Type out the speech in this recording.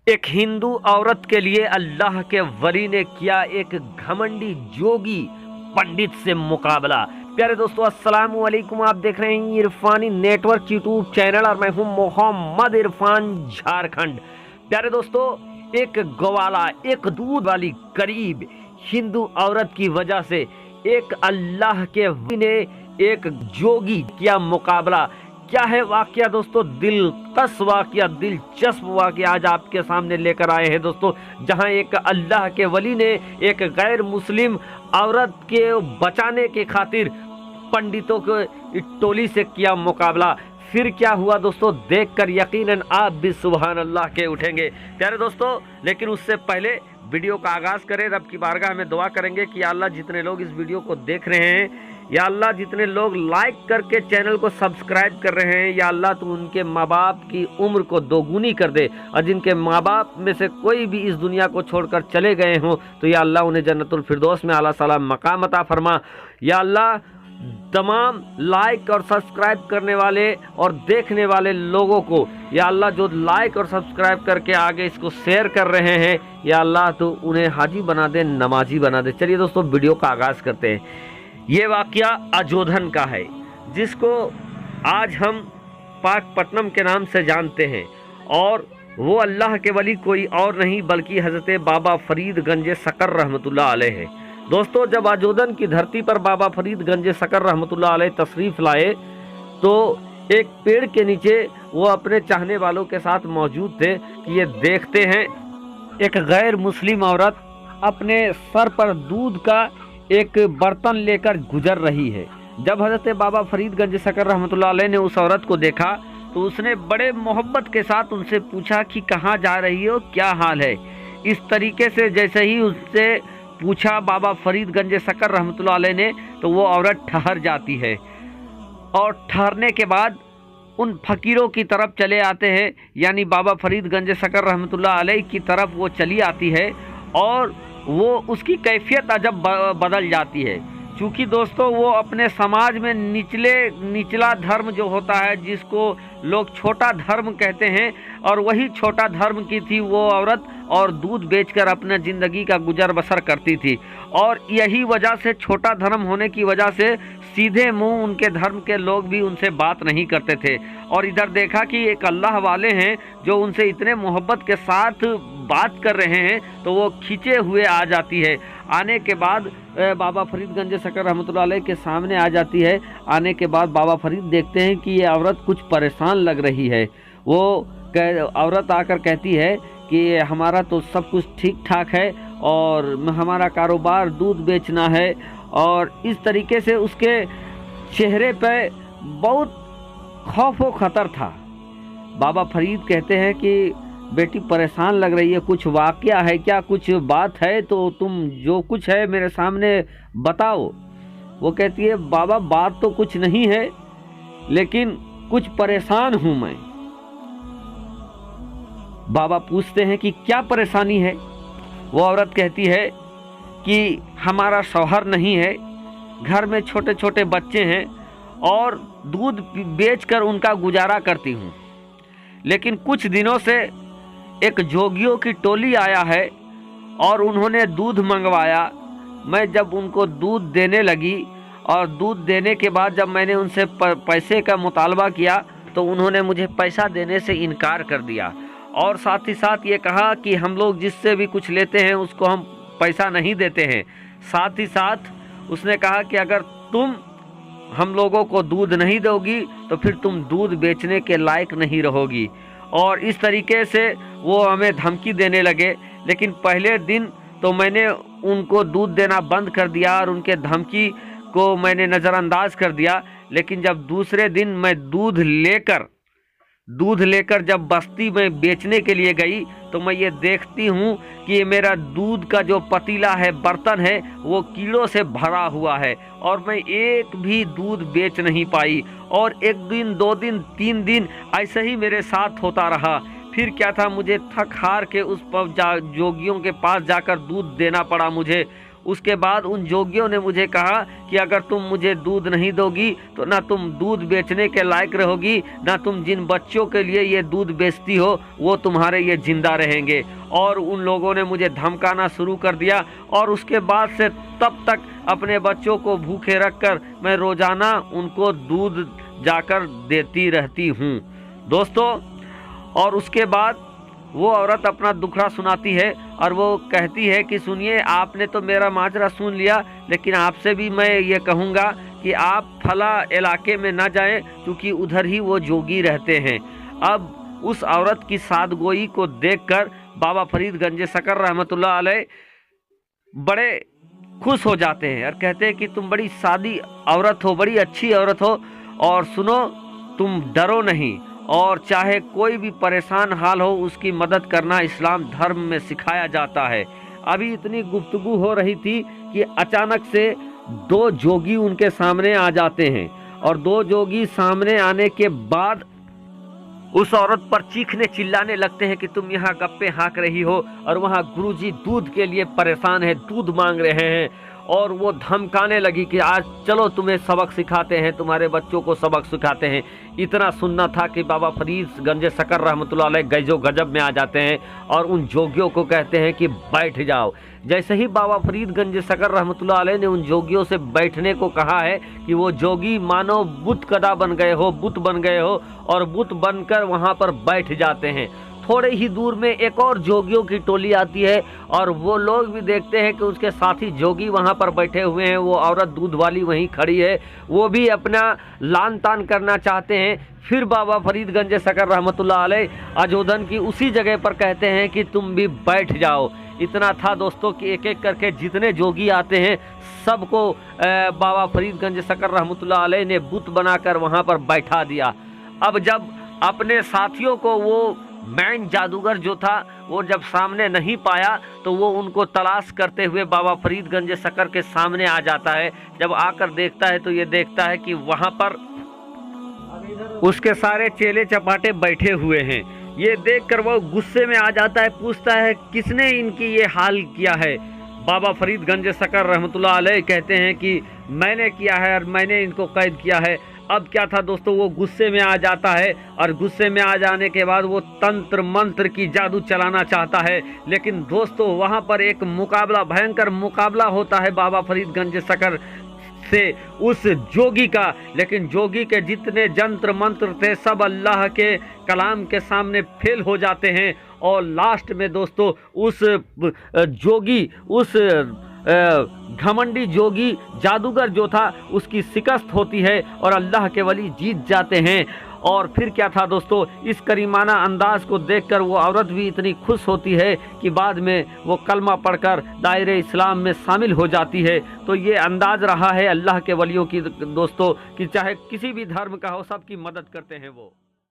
एक हिंदू औरत के लिए अल्लाह के वली ने किया एक घमंडी जोगी पंडित से मुकाबला। प्यारे दोस्तों, अस्सलाम वालेकुम। आप देख रहे हैं इरफानी नेटवर्क यूट्यूब चैनल और मैं हूं मोहम्मद इरफान, झारखंड। प्यारे दोस्तों, एक गवाला, एक दूध वाली गरीब हिंदू औरत की वजह से एक अल्लाह के वली ने एक जोगी किया मुकाबला। क्या है वाकया दोस्तों? दिलकश वाकया, दिलचस्प वाकया आज आपके सामने लेकर आए हैं दोस्तों, जहां एक अल्लाह के वली ने एक गैर मुस्लिम औरत के बचाने के खातिर पंडितों के टोली से किया मुकाबला। फिर क्या हुआ दोस्तों, देखकर यकीनन आप भी सुभान अल्लाह के उठेंगे। प्यारे दोस्तों, लेकिन उससे पहले वीडियो का आगाज करें। रब की बारगाह में दुआ करेंगे कि या अल्लाह, जितने लोग इस वीडियो को देख रहे हैं, या अल्लाह जितने लोग लाइक करके चैनल को सब्सक्राइब कर रहे हैं, या अल्लाह तू उनके माँ बाप की उम्र को दोगुनी कर दे, और जिनके माँ बाप में से कोई भी इस दुनिया को छोड़कर चले गए हों तो या अल्लाह उन्हें जन्नतुल फिरदौस में आला साला मकाम अता फरमा। या अल्लाह तमाम लाइक और सब्सक्राइब करने वाले और देखने वाले लोगों को, या अल्लाह जो लाइक और सब्सक्राइब करके आगे इसको शेयर कर रहे हैं, या अल्लाह तो उन्हें हाजी बना दे, नमाजी बना दे। चलिए दोस्तों, वीडियो का आगाज़ करते हैं। ये वाकया अजोधन का है, जिसको आज हम पाकपट्टनम के नाम से जानते हैं, और वो अल्लाह के वली कोई और नहीं बल्कि हज़रत बाबा फरीद गंज सकर रहमतुल्लाह अलैह है। दोस्तों, जब अजोधन की धरती पर बाबा फरीद गंज सकर रहमतुल्लाह अलैह तशरीफ़ लाए तो एक पेड़ के नीचे वो अपने चाहने वालों के साथ मौजूद थे कि ये देखते हैं एक गैर मुस्लिम औरत अपने सर पर दूध का एक बर्तन लेकर गुजर रही है। जब हज़रत बाबा फरीद गंज सकर रहमतुल्लाह अलैह ने उस औरत को देखा तो उसने बड़े मोहब्बत के साथ उनसे पूछा कि कहाँ जा रही हो, क्या हाल है। इस तरीके से जैसे ही उससे पूछा बाबा फरीद गंज सकर रहमतुल्लाह अलैह ने, तो वो औरत ठहर जाती है, और ठहरने के बाद उन फ़कीरों की तरफ चले आते हैं, यानी बाबा फरीद गंज सकर रहमतुल्लाह अलैह की तरफ वो चली आती है, और वो उसकी कैफियत अजब बदल जाती है। क्योंकि दोस्तों, वो अपने समाज में निचला धर्म जो होता है, जिसको लोग छोटा धर्म कहते हैं, और वही छोटा धर्म की थी वो औरत, और दूध बेचकर अपने ज़िंदगी का गुजर बसर करती थी। और यही वजह से, छोटा धर्म होने की वजह से, सीधे मुंह उनके धर्म के लोग भी उनसे बात नहीं करते थे। और इधर देखा कि एक अल्लाह वाले हैं जो उनसे इतने मोहब्बत के साथ बात कर रहे हैं, तो वो खींचे हुए आ जाती है। आने के बाद बाबा फरीद गंज सकर रहमतुल्लाह अलैह के सामने आ जाती है। आने के बाद बाबा फरीद देखते हैं कि ये औरत कुछ परेशान लग रही है। वो औरत आकर कहती है कि हमारा तो सब कुछ ठीक ठाक है, और हमारा कारोबार दूध बेचना है। और इस तरीके से उसके चेहरे पे बहुत खौफ व खतर था। बाबा फरीद कहते हैं कि बेटी परेशान लग रही है, कुछ वाकया है क्या, कुछ बात है तो तुम जो कुछ है मेरे सामने बताओ। वो कहती है, बाबा बात तो कुछ नहीं है, लेकिन कुछ परेशान हूँ मैं। बाबा पूछते हैं कि क्या परेशानी है। वो औरत कहती है कि हमारा शौहर नहीं है, घर में छोटे छोटे बच्चे हैं, और दूध बेचकर उनका गुजारा करती हूँ। लेकिन कुछ दिनों से एक जोगियों की टोली आया है, और उन्होंने दूध मंगवाया। मैं जब उनको दूध देने लगी, और दूध देने के बाद जब मैंने उनसे पैसे का मुतालबा किया, तो उन्होंने मुझे पैसा देने से इनकार कर दिया, और साथ ही साथ ये कहा कि हम लोग जिससे भी कुछ लेते हैं उसको हम पैसा नहीं देते हैं। साथ ही साथ उसने कहा कि अगर तुम हम लोगों को दूध नहीं दोगी तो फिर तुम दूध बेचने के लायक नहीं रहोगी। और इस तरीके से वो हमें धमकी देने लगे। लेकिन पहले दिन तो मैंने उनको दूध देना बंद कर दिया, और उनके धमकी को मैंने नज़रअंदाज कर दिया। लेकिन जब दूसरे दिन मैं दूध लेकर जब बस्ती में बेचने के लिए गई, तो मैं ये देखती हूँ कि मेरा दूध का जो पतीला है, बर्तन है, वो कीड़ों से भरा हुआ है, और मैं एक भी दूध बेच नहीं पाई। और एक दिन, 2 दिन, 3 दिन ऐसे ही मेरे साथ होता रहा। फिर क्या था, मुझे थक हार के उस जोगियों के पास जाकर दूध देना पड़ा मुझे। उसके बाद उन जोगियों ने मुझे कहा कि अगर तुम मुझे दूध नहीं दोगी तो ना तुम दूध बेचने के लायक रहोगी, ना तुम जिन बच्चों के लिए ये दूध बेचती हो वो तुम्हारे ये जिंदा रहेंगे। और उन लोगों ने मुझे धमकाना शुरू कर दिया और उसके बाद से तब तक अपने बच्चों को भूखे रखकर मैं रोजाना उनको दूध जाकर देती रहती हूँ दोस्तों। और उसके बाद वो औरत अपना दुखड़ा सुनाती है और वो कहती है कि सुनिए, आपने तो मेरा माजरा सुन लिया, लेकिन आपसे भी मैं ये कहूँगा कि आप फला इलाके में ना जाएं क्योंकि उधर ही वो जोगी रहते हैं। अब उस औरत की सादगोई को देखकर बाबा फरीद गंज शकर रहमतुल्लाह अलैह बड़े खुश हो जाते हैं और कहते हैं कि तुम बड़ी सादी औरत हो, बड़ी अच्छी औरत हो, और सुनो, तुम डरो नहीं, और चाहे कोई भी परेशान हाल हो उसकी मदद करना इस्लाम धर्म में सिखाया जाता है। अभी इतनी गुफ्तगू हो रही थी कि अचानक से दो जोगी उनके सामने आ जाते हैं और दो जोगी सामने आने के बाद उस औरत पर चीखने चिल्लाने लगते हैं कि तुम यहाँ गप्पे हाँक रही हो और वहाँ गुरुजी दूध के लिए परेशान है, दूध मांग रहे हैं। और वो धमकाने लगी कि आज चलो तुम्हें सबक सिखाते हैं, तुम्हारे बच्चों को सबक सिखाते हैं। इतना सुनना था कि बाबा फरीद गंज शकर रहमतुल्लाह अलैह गैजो गजब में आ जाते हैं और उन जोगियों को कहते हैं कि बैठ जाओ। जैसे ही बाबा फरीद गंज शकर रहमतुल्लाह अलैह ने उन जोगियों से बैठने को कहा है कि वो जोगी मानो बुत कदा बन गए हो, बुत बन गए हो, और बुत बनकर वहाँ पर बैठ जाते हैं। थोड़े ही दूर में एक और जोगियों की टोली आती है और वो लोग भी देखते हैं कि उसके साथी जोगी वहाँ पर बैठे हुए हैं, वो औरत दूध वाली वहीं खड़ी है, वो भी अपना लान तान करना चाहते हैं। फिर बाबा फरीद गंज शकर रहमतुल्लाह अलैह अजोधन की उसी जगह पर कहते हैं कि तुम भी बैठ जाओ। इतना था दोस्तों कि एक एक करके जितने जोगी आते हैं सबको बाबा फरीद गंज शकर रहमतुल्लाह अलैह ने बुत बनाकर वहाँ पर बैठा दिया। अब जब अपने साथियों को वो मैन जादूगर जो था वो जब सामने नहीं पाया तो वो उनको तलाश करते हुए बाबा फरीद गंज शकर के सामने आ जाता है। जब आकर देखता है तो ये देखता है कि वहाँ पर उसके सारे चेले चपाटे बैठे हुए हैं। ये देखकर वो गुस्से में आ जाता है, पूछता है किसने इनकी ये हाल किया है। बाबा फरीद गंज शकर रहमतुल्लाह अलैह कहते हैं कि मैंने किया है और मैंने इनको कैद किया है। अब क्या था दोस्तों, वो गुस्से में आ जाता है और गुस्से में आ जाने के बाद वो तंत्र मंत्र की जादू चलाना चाहता है। लेकिन दोस्तों वहाँ पर एक मुकाबला, भयंकर मुकाबला होता है बाबा फरीद गंज शकर से उस जोगी का। लेकिन जोगी के जितने जंत्र मंत्र थे सब अल्लाह के कलाम के सामने फेल हो जाते हैं और लास्ट में दोस्तों उस जोगी, उस घमंडी जोगी जादूगर जो था उसकी शिकस्त होती है और अल्लाह के वली जीत जाते हैं। और फिर क्या था दोस्तों, इस करीमाना अंदाज को देखकर वो औरत भी इतनी खुश होती है कि बाद में वो कलमा पढ़कर दायरे इस्लाम में शामिल हो जाती है। तो ये अंदाज रहा है अल्लाह के वलियों की दोस्तों कि चाहे किसी भी धर्म का हो, सबकी मदद करते हैं वो।